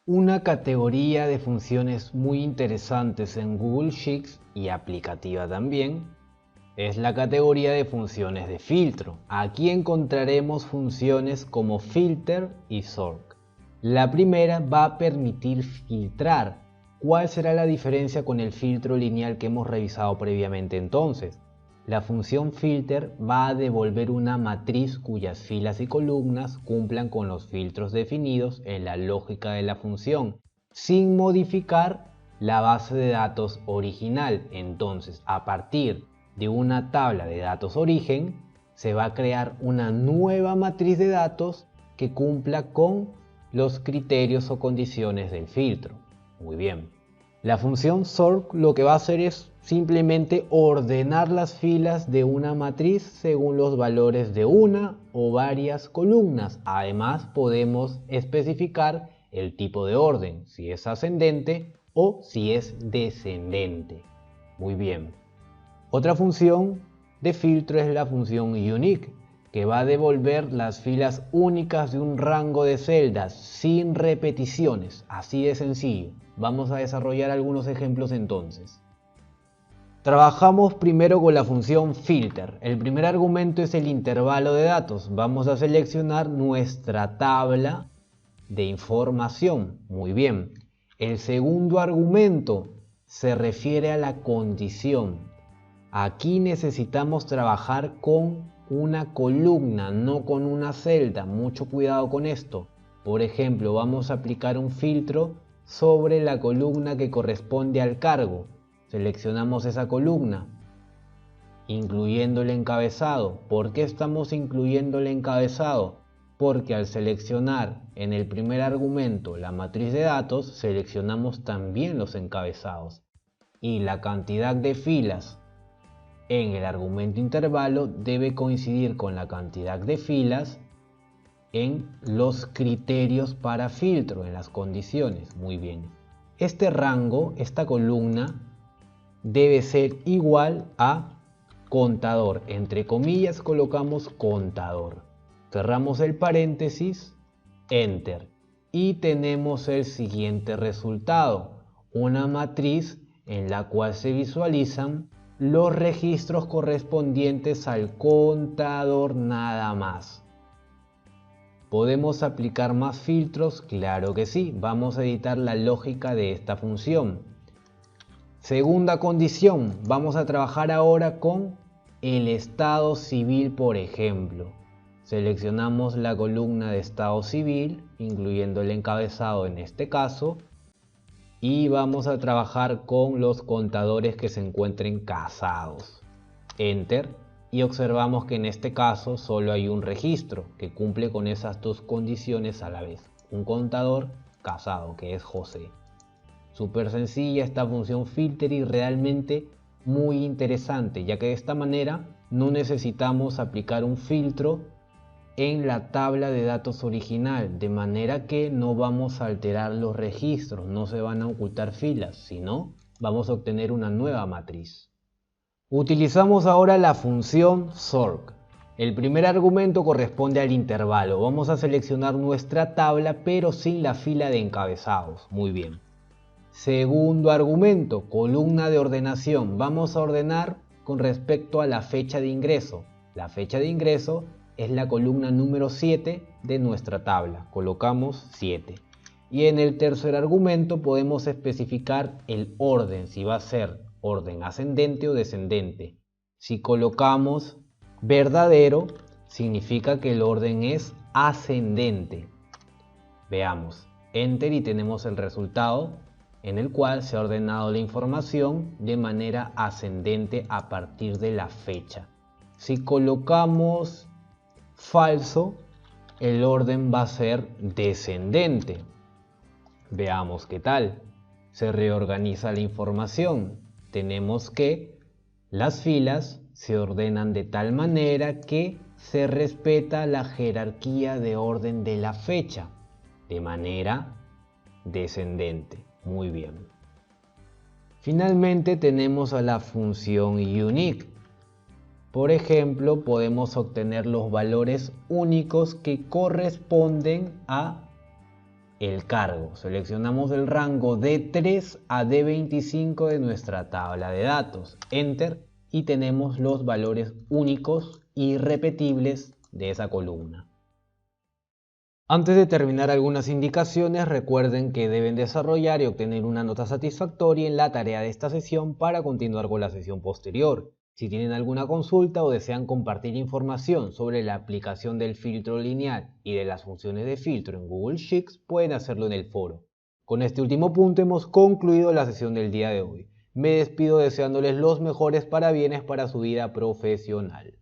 Una categoría de funciones muy interesantes en Google Sheets y aplicativa también es la categoría de funciones de filtro. Aquí encontraremos funciones como filter y sort. La primera va a permitir filtrar. ¿Cuál será la diferencia con el filtro lineal que hemos revisado previamente entonces? La función filter va a devolver una matriz cuyas filas y columnas cumplan con los filtros definidos en la lógica de la función, sin modificar la base de datos original. Entonces, a partir de una tabla de datos origen, se va a crear una nueva matriz de datos que cumpla con los criterios o condiciones del filtro. Muy bien. La función sort lo que va a hacer es simplemente ordenar las filas de una matriz según los valores de una o varias columnas. Además, podemos especificar el tipo de orden, si es ascendente o si es descendente. Muy bien. Otra función de filtro es la función unique, que va a devolver las filas únicas de un rango de celdas sin repeticiones, así de sencillo. Vamos a desarrollar algunos ejemplos entonces. Trabajamos primero con la función filter. El primer argumento es el intervalo de datos. Vamos a seleccionar nuestra tabla de información. Muy bien. El segundo argumento se refiere a la condición. Aquí necesitamos trabajar con una columna, no con una celda. Mucho cuidado con esto. Por ejemplo, vamos a aplicar un filtro sobre la columna que corresponde al cargo. Seleccionamos esa columna, incluyendo el encabezado. ¿Por qué estamos incluyendo el encabezado? Porque al seleccionar en el primer argumento la matriz de datos, seleccionamos también los encabezados. Y la cantidad de filas en el argumento intervalo debe coincidir con la cantidad de filas en los criterios para filtro, en las condiciones. Muy bien. Este rango, esta columna, debe ser igual a contador. Entre comillas colocamos contador. Cerramos el paréntesis, enter. Y tenemos el siguiente resultado. Una matriz en la cual se visualizan los registros correspondientes al contador nada más. ¿Podemos aplicar más filtros? Claro que sí. Vamos a editar la lógica de esta función. Segunda condición, vamos a trabajar ahora con el estado civil, por ejemplo. Seleccionamos la columna de estado civil, incluyendo el encabezado en este caso, y vamos a trabajar con los contadores que se encuentren casados. Enter, y observamos que en este caso solo hay un registro que cumple con esas dos condiciones a la vez. Un contador casado, que es José. Súper sencilla esta función filter y realmente muy interesante, ya que de esta manera no necesitamos aplicar un filtro en la tabla de datos original, de manera que no vamos a alterar los registros, no se van a ocultar filas, sino vamos a obtener una nueva matriz. Utilizamos ahora la función sort. El primer argumento corresponde al intervalo. Vamos a seleccionar nuestra tabla pero sin la fila de encabezados. Muy bien. Segundo argumento, columna de ordenación. Vamos a ordenar con respecto a la fecha de ingreso. La fecha de ingreso es la columna número 7 de nuestra tabla. Colocamos 7. Y en el tercer argumento podemos especificar el orden, si va a ser orden ascendente o descendente. Si colocamos verdadero, significa que el orden es ascendente. Veamos, enter y tenemos el resultado en el cual se ha ordenado la información de manera ascendente a partir de la fecha. Si colocamos falso, el orden va a ser descendente. Veamos qué tal. Se reorganiza la información. Tenemos que las filas se ordenan de tal manera que se respeta la jerarquía de orden de la fecha, de manera descendente. Muy bien. Finalmente tenemos a la función unique. Por ejemplo, podemos obtener los valores únicos que corresponden a el cargo. Seleccionamos el rango D3 a D25 de nuestra tabla de datos. Enter y tenemos los valores únicos y irrepetibles de esa columna. Antes de terminar algunas indicaciones, recuerden que deben desarrollar y obtener una nota satisfactoria en la tarea de esta sesión para continuar con la sesión posterior. Si tienen alguna consulta o desean compartir información sobre la aplicación del filtro lineal y de las funciones de filtro en Google Sheets, pueden hacerlo en el foro. Con este último punto hemos concluido la sesión del día de hoy. Me despido deseándoles los mejores parabienes para su vida profesional.